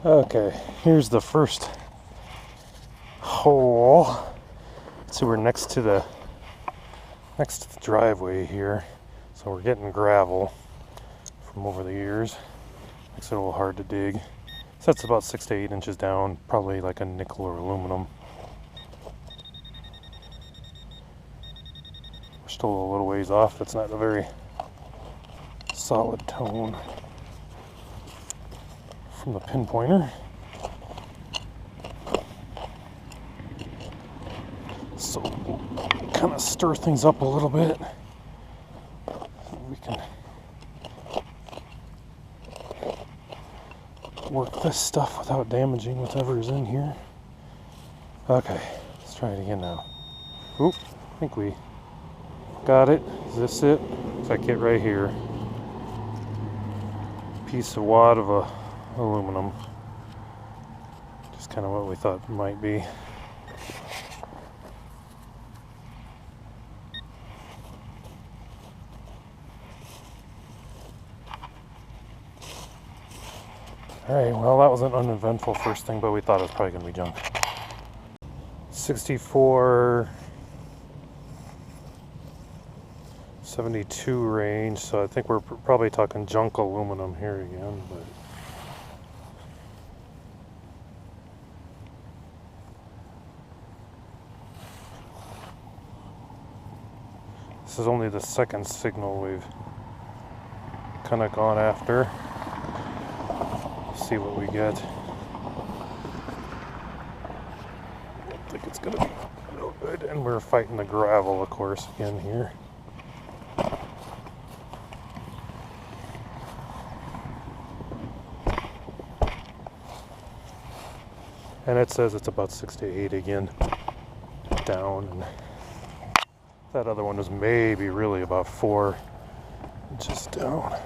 Okay, here's the first hole. So we're next to the driveway here. So we're getting gravel from over the years. Makes it a little hard to dig. So that's about 6 to 8 inches down, probably like a nickel or aluminum. We're still a little ways off. That's not a very solid tone from the pinpointer. So we'll kind of stir things up a little bit. We can work this stuff without damaging whatever's in here. Okay, let's try it again now. Oop, I think we got it. Is this it? Looks like it right here. Piece of wad of aluminum. Just kind of what we thought it might be. Alright, well that was an uneventful first thing, but we thought it was probably going to be junk. 64, 72 range, so I think we're probably talking junk aluminum here again. But this is only the second signal we've kind of gone after. See what we get. I think it's gonna be no good, and we're fighting the gravel, of course, again here. And it says it's about 6 to 8 again down, and that other one was maybe really about 4 inches down.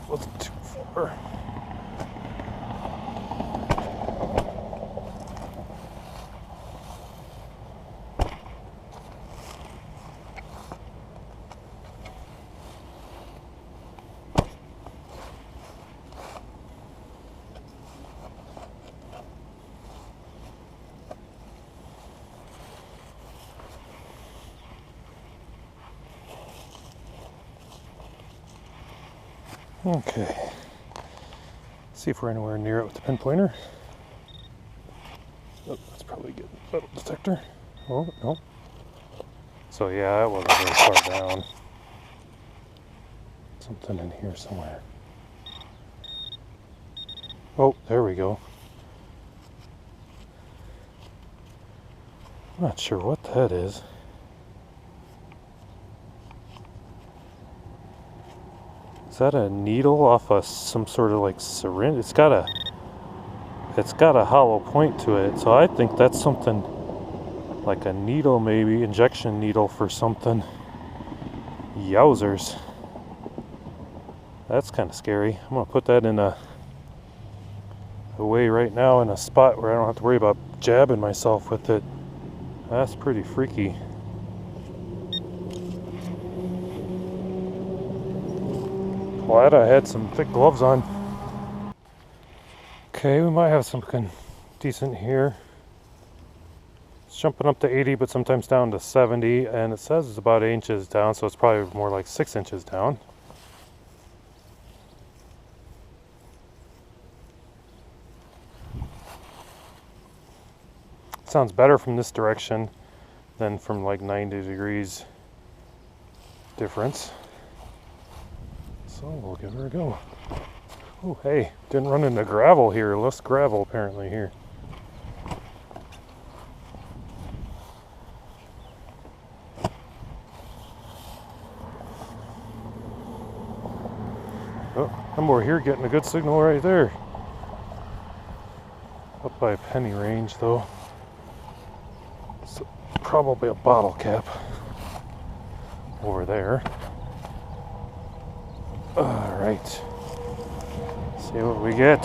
Wasn't too far. Okay, see if we're anywhere near it with the pinpointer. Oh, that's probably good. Metal detector. Oh, no. So yeah, it wasn't very far down. Something in here somewhere. Oh, there we go. I'm not sure what that is. Is that a needle off of some sort of like syringe? It's got a hollow point to it, so I think that's something like a needle, maybe injection needle for something. Yowzers, that's kind of scary. I'm gonna put that in away right now in a spot where I don't have to worry about jabbing myself with it. That's pretty freaky. Glad I had some thick gloves on. Okay, we might have something decent here. It's jumping up to 80, but sometimes down to 70, and it says it's about 8 inches down, so it's probably more like 6 inches down. Sounds better from this direction than from like 90 degrees difference. So we'll give her a go. Oh, hey, didn't run into gravel here. Less gravel apparently here. Oh, I'm over here getting a good signal right there. Up by a penny range though. So probably a bottle cap over there. Alright, see what we get.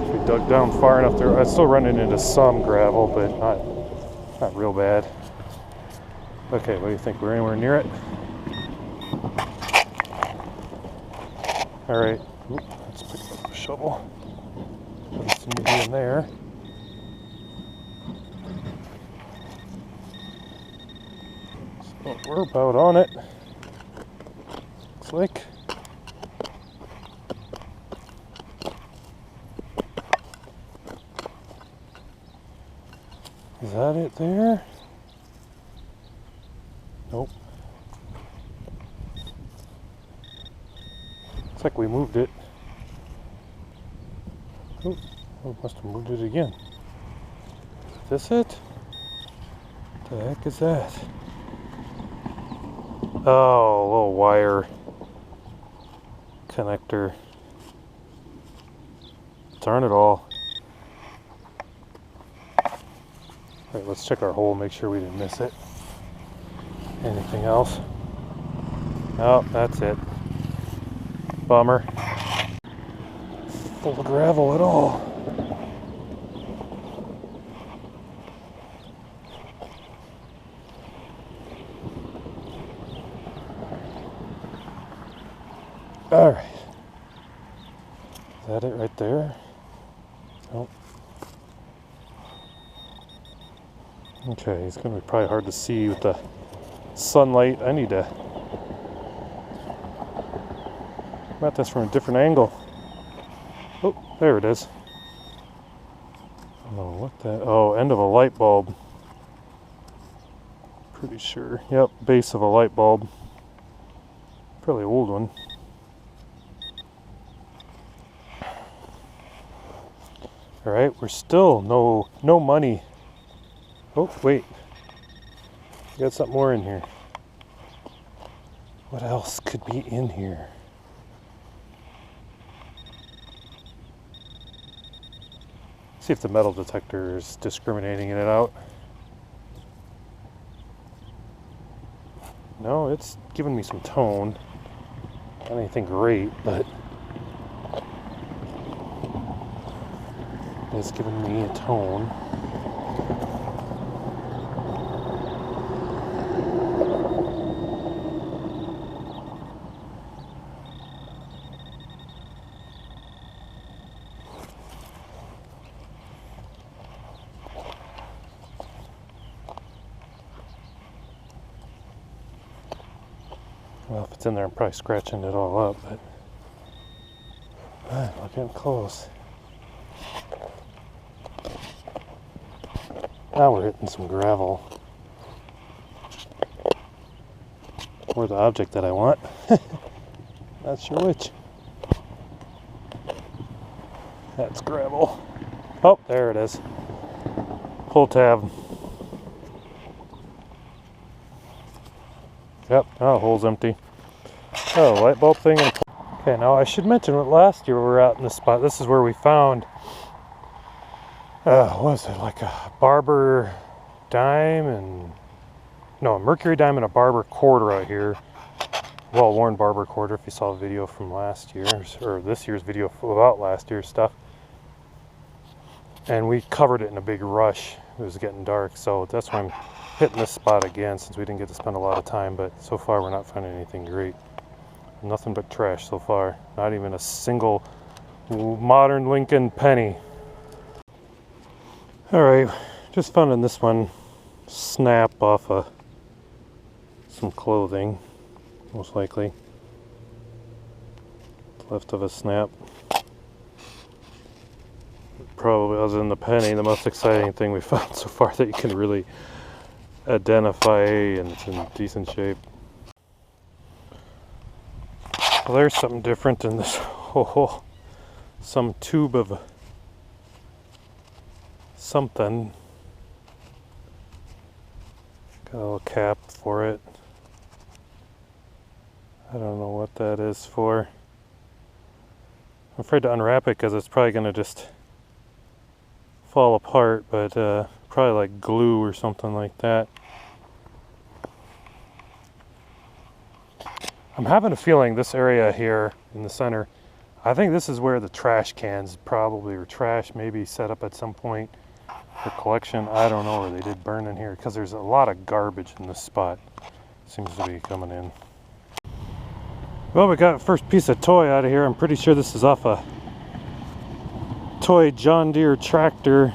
If we dug down far enough there, I'm still running into some gravel, but not real bad. Okay, what do you think? We're anywhere near it? Alright, Let's pick up the shovel. Doesn't seem to be in there. So we're about on it. Looks like. Is that it there? Nope. Looks like we moved it. Oh, we must have moved it again. Is this it? What the heck is that? Oh, a little wire connector. Darn it all. Alright, let's check our hole, make sure we didn't miss it. Anything else? Oh, that's it. Bummer. Full of gravel at all. Alright. Is that it right there? Nope. Okay, it's going to be probably hard to see with the sunlight. I need to come at this from a different angle. Oh, there it is. I don't know what that... Oh, end of a light bulb. Pretty sure. Yep, base of a light bulb. Fairly old one. Alright, we're still no money. Oh, wait. We got something more in here. What else could be in here? See if the metal detector is discriminating it out. No, it's giving me some tone. Not anything great, but it's giving me a tone. Well, if it's in there, I'm probably scratching it all up, but we're getting close. Now we're hitting some gravel. Or the object that I want. Not sure which. That's gravel. Oh, there it is. Pull tab. Yep, oh, hole's empty. Oh, light bulb thing. Okay, now I should mention that last year we were out in this spot. This is where we found, what was it, like a barber dime and, no, a mercury dime and a barber quarter out here. Well-worn barber quarter, if you saw the video from last year's, or this year's video about last year's stuff. And we covered it in a big rush. It was getting dark, so that's why I'm hitting this spot again, since we didn't get to spend a lot of time, but so far we're not finding anything great. Nothing but trash so far. Not even a single modern Lincoln penny. Alright, just found in this one snap off of some clothing, most likely. Left of a snap. Probably, other than the penny, the most exciting thing we found so far that you can really identify, and it's in decent shape. Well, there's something different in this hole. Some tube of something. Got a little cap for it. I don't know what that is for. I'm afraid to unwrap it because it's probably going to just fall apart, but probably like glue or something like that. I'm having a feeling this area here in the center, I think this is where the trash cans probably, or trash maybe set up at some point for collection. I don't know, or they did burn in here, because there's a lot of garbage in this spot. Seems to be coming in. Well, we got a first piece of toy out of here. I'm pretty sure this is off a toy John Deere tractor.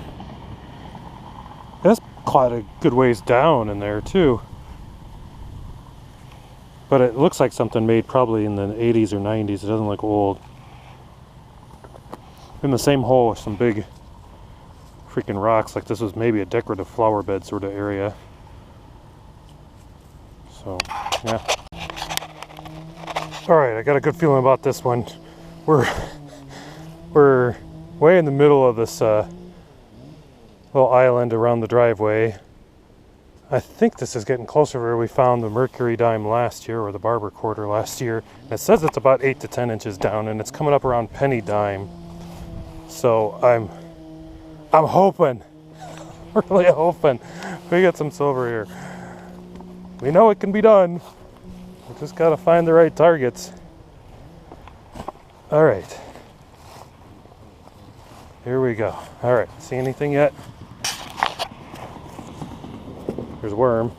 That's quite a good ways down in there too. But it looks like something made probably in the 80s or 90s. It doesn't look old. In the same hole with some big freaking rocks. Like this was maybe a decorative flower bed sort of area. So, yeah. Alright, I got a good feeling about this one. We're way in the middle of this little island around the driveway. I think this is getting closer to where we found the mercury dime last year, or the barber quarter last year. And it says it's about 8 to 10 inches down, and it's coming up around penny dime. So I'm hoping, really hoping, we get some silver here. We know it can be done. We just gotta find the right targets. All right. Here we go. All right, see anything yet? There's a worm.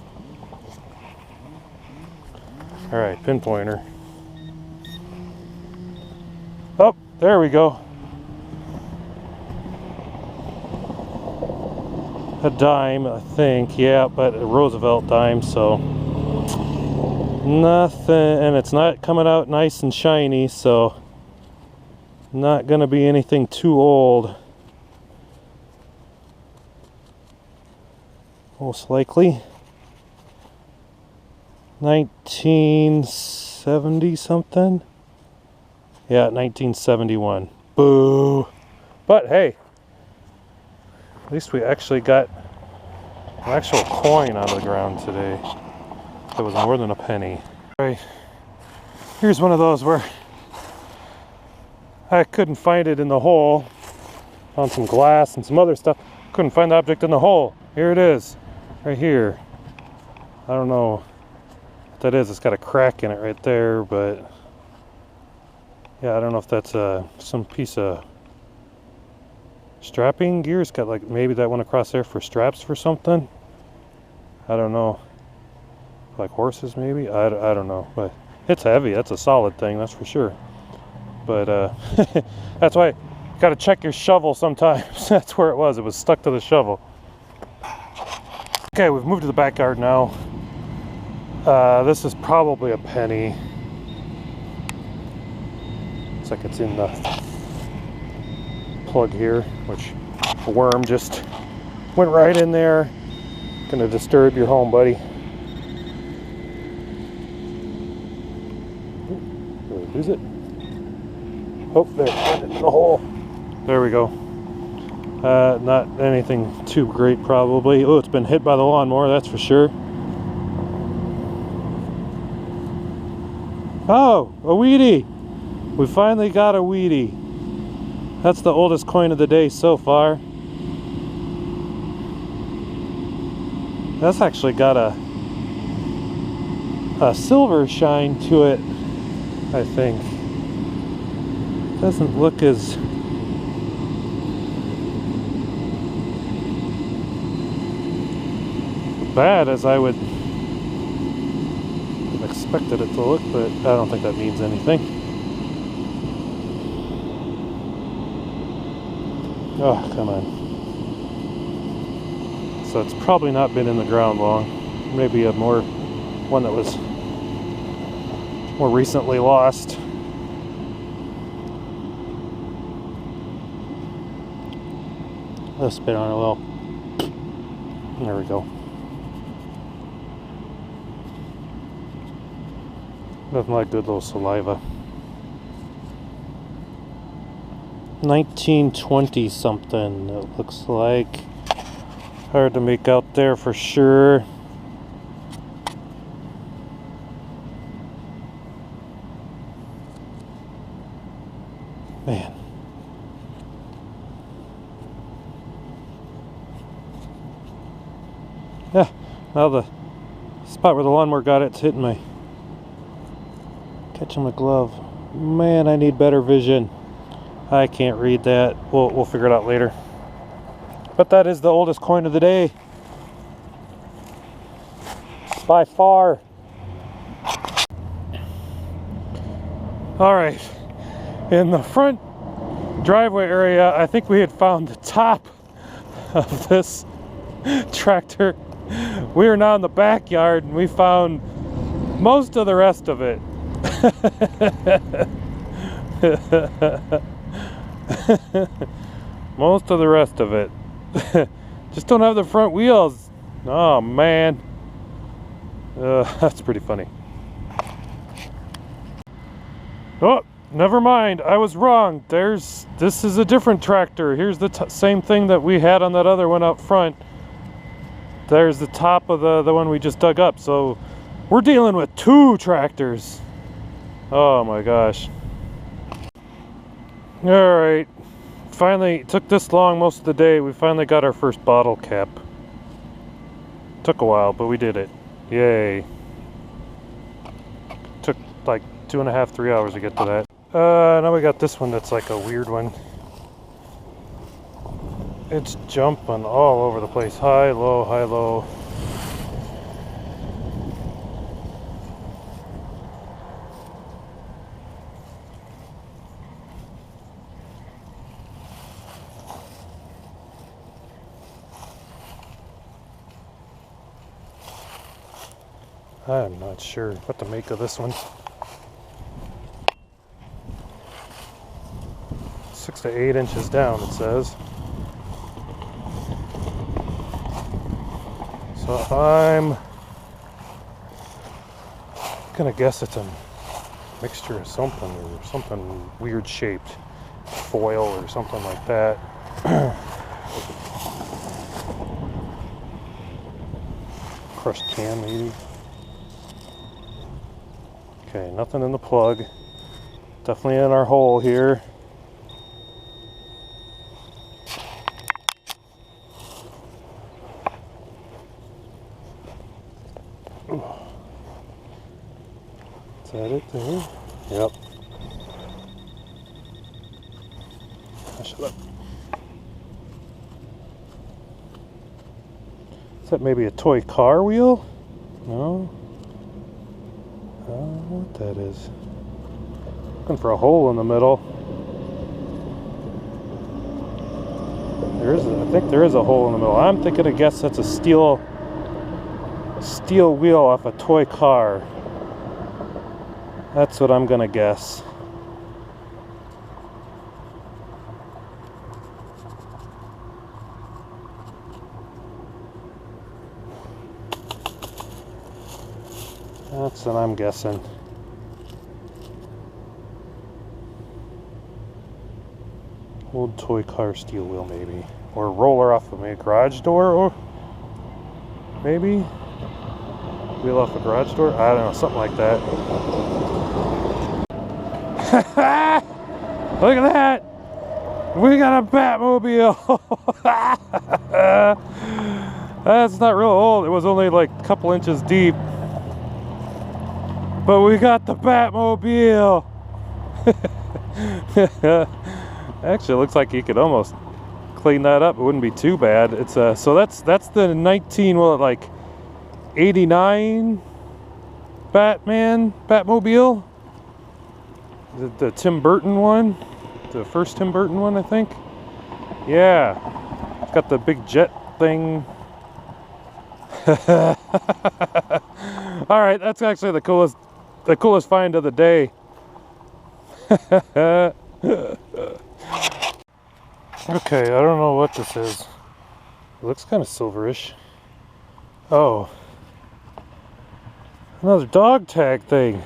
All right, pinpointer. Oh, there we go. A dime, I think, yeah, but a Roosevelt dime, so nothing, and it's not coming out nice and shiny, so not gonna be anything too old. Most likely 1970 something. Yeah, 1971. Boo. But hey, at least we actually got an actual coin out of the ground today. That was more than a penny. Right. Here's one of those where I couldn't find it in the hole. Found some glass and some other stuff. Couldn't find the object in the hole. Here it is. Right here. I don't know what that is. It's got a crack in it right there, but yeah, I don't know if that's some piece of strapping gear. It's got like maybe that one across there for straps for something. I don't know. Like horses maybe? I don't know. But it's heavy. That's a solid thing, that's for sure. But that's why you gotta check your shovel sometimes. That's where it was. It was stuck to the shovel. Okay, we've moved to the backyard now. This is probably a penny. Looks like it's in the plug here, which a worm just went right in there. Gonna disturb your home, buddy. Ooh, lose it? Oh, there, right into the hole. There we go. Not anything too great, probably. Oh, it's been hit by the lawnmower, that's for sure. Oh, a Wheatie! We finally got a Wheatie. That's the oldest coin of the day so far. That's actually got a silver shine to it, I think. Doesn't look as bad as I would have expected it to look, but I don't think that means anything. Oh, come on. So it's probably not been in the ground long. Maybe one that was more recently lost. Let's spit on it a little. There we go. Nothing like good little saliva. 1920 something, it looks like. Hard to make out there for sure. Man. Yeah, now the spot where the lawnmower got it's hitting my catching my glove. Man, I need better vision. I can't read that. We'll figure it out later. But that is the oldest coin of the day. By far. All right, in the front driveway area, I think we had found the top of this tractor. We are now in the backyard and we found most of the rest of it. Most of the rest of it. Just don't have the front wheels. Oh man. That's pretty funny. Oh, never mind. I was wrong. This is a different tractor. Here's the same thing that we had on that other one up front. There's the top of the one we just dug up. So we're dealing with two tractors. Oh my gosh. All right. Finally, it took this long most of the day. We finally got our first bottle cap. Took a while, but we did it. Yay. Took like 2.5, 3 hours to get to that. Now we got this one that's like a weird one. It's jumping all over the place. High, low, high, low. I'm not sure what to make of this one. 6 to 8 inches down, it says. So I'm gonna guess it's a mixture of something or something weird shaped. Foil or something like that. Crushed can maybe. Okay, nothing in the plug. Definitely in our hole here. Is that it there? Yep. Shut up. Is that maybe a toy car wheel? No? I don't know what that is. Looking for a hole in the middle. I think there is a hole in the middle. I'm thinking, I guess that's a steel wheel off a toy car. That's what I'm gonna guess. That's what I'm guessing. Old toy car steel wheel maybe. Or roller off of a garage door, or maybe? Wheel off a garage door? I don't know, something like that. Look at that! We got a Batmobile! That's not real old. It was only like a couple inches deep. But we got the Batmobile! Actually, it looks like you could almost clean that up. It wouldn't be too bad. It's so that's the 89 Batmobile. The Tim Burton one, the first Tim Burton one, I think. Yeah, it's got the big jet thing. All right, that's actually the coolest find of the day. Okay, I don't know what this is. It looks kind of silverish. Oh, another dog tag thing,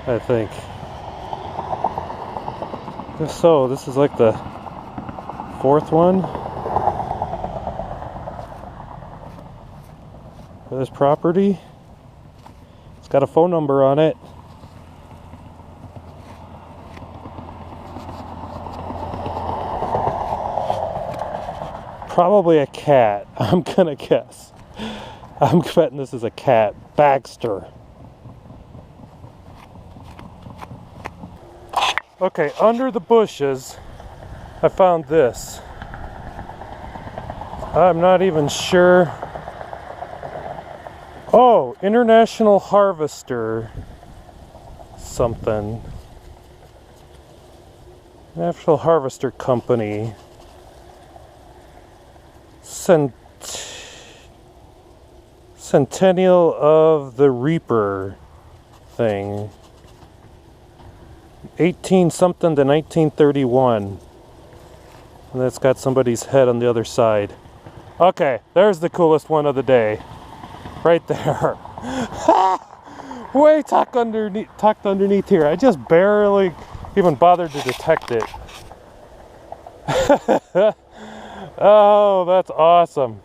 I think. So this is like the fourth one for this property. It's got a phone number on it. Probably a cat, I'm gonna guess. I'm betting this is a cat. Baxter. Okay, under the bushes, I found this. I'm not even sure. Oh, International Harvester something. National Harvester Company. Centennial of the Reaper thing. 18 something to 1931. And that's got somebody's head on the other side. Okay, there's the coolest one of the day. Right there. Way tucked underneath here. I just barely even bothered to detect it. Oh, that's awesome.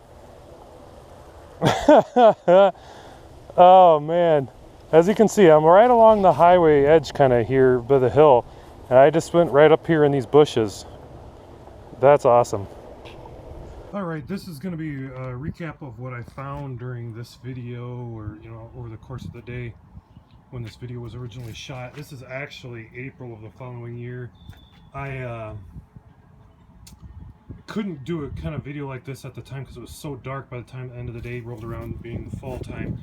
Oh man, as you can see, I'm right along the highway edge kind of here by the hill, and I just went right up here in these bushes. That's awesome. Alright, this is going to be a recap of what I found during this video, or over the course of the day when this video was originally shot. This is actually April of the following year. I couldn't do a kind of video like this at the time because it was so dark by the time the end of the day rolled around, being fall time.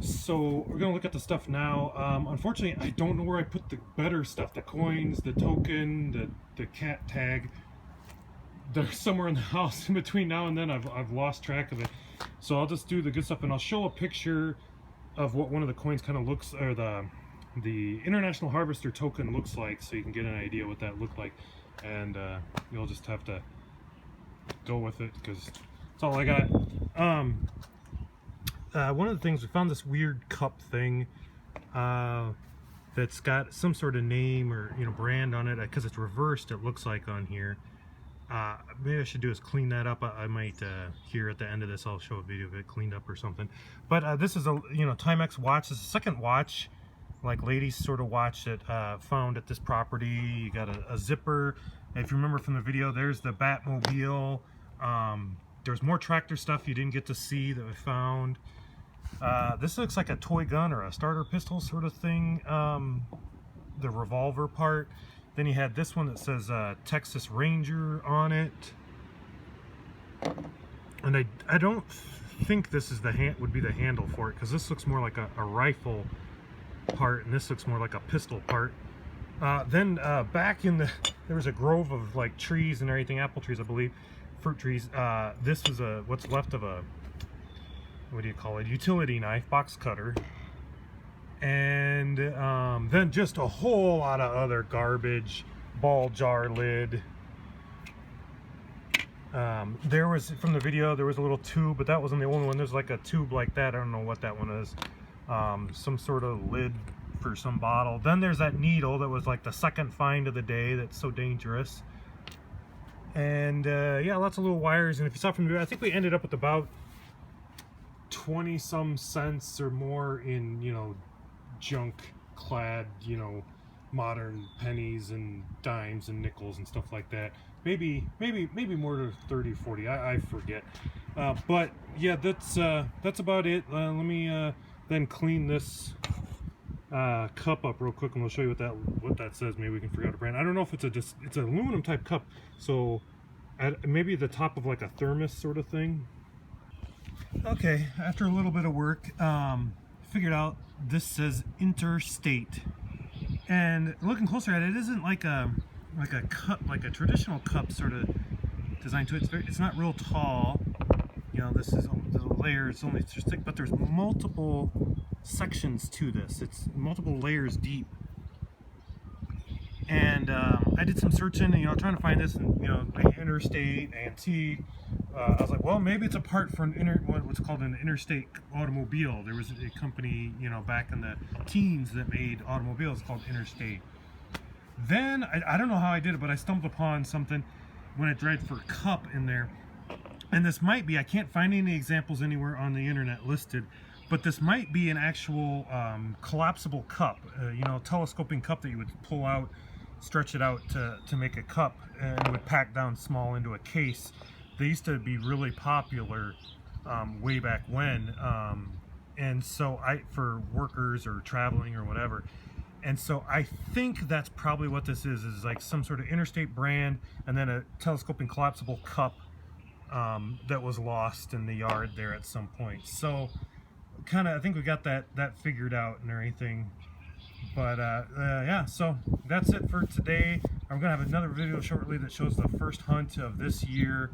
So we're gonna look at the stuff now. Unfortunately, I don't know where I put the better stuff, the coins, the token, the cat tag. They're somewhere in the house. In between now and then I've lost track of it, so I'll just do the good stuff, and I'll show a picture of what one of the coins kind of looks, or the International Harvester token looks like, so you can get an idea what that looked like. And you'll just have to go with it because that's all I got. One of the things, we found this weird cup thing that's got some sort of name or brand on it, because it's reversed, it looks like, on here. Maybe I should do is clean that up. I might here at the end of this I'll show a video of it cleaned up or something. But this is a Timex watch. This is the second watch, like ladies sort of watch, that found at this property. You got a zipper. If you remember from the video, there's the Batmobile. There's more tractor stuff you didn't get to see that we found. This looks like a toy gun or a starter pistol sort of thing. The revolver part. Then you had this one that says Texas Ranger on it. And I don't think this is would be the handle for it, because this looks more like a rifle part, and this looks more like a pistol part. Then back in there was a grove of like trees and everything, apple trees I believe, fruit trees. This was what's left of a, what do you call it, utility knife, box cutter. And then just a whole lot of other garbage, ball jar lid. There was, from the video, there was a little tube, but that wasn't the only one. There's like a tube like that. I don't know what that one is. Some sort of lid for some bottle. Then there's that needle that was like the second find of the day that's so dangerous. And yeah, lots of little wires. And if you saw from the video, I think we ended up with about 20 some cents or more in junk clad modern pennies and dimes and nickels and stuff like that. Maybe more to 30, 40, I forget. But yeah, that's about it. Let me then clean this cup up real quick, and we'll show you what that says. Maybe we can figure out a brand. I don't know if it's an aluminum type cup, so maybe the top of like a thermos sort of thing. Okay, after a little bit of work, figured out this says Interstate, and looking closer at it, it isn't like a cup, like a traditional cup sort of design to it. It's not real tall. This is the layer. It's only just thick, but there's multiple sections to this. It's multiple layers deep. And I did some searching, trying to find this, and interstate, antique. I was like, well, maybe it's a part for what's called an interstate automobile. There was a company, back in the teens that made automobiles called Interstate. Then I don't know how I did it, but I stumbled upon something when it read for cup in there. And this might be, I can't find any examples anywhere on the internet listed, but this might be an actual collapsible cup, telescoping cup that you would pull out, stretch it out to make a cup, and it would pack down small into a case. They used to be really popular way back when, and so for workers or traveling or whatever. And so I think that's probably what this is like some sort of Interstate brand, and then a telescoping collapsible cup that was lost in the yard there at some point. So I think we got that figured out and everything. But yeah, so that's it for today. I'm gonna have another video shortly that shows the first hunt of this year.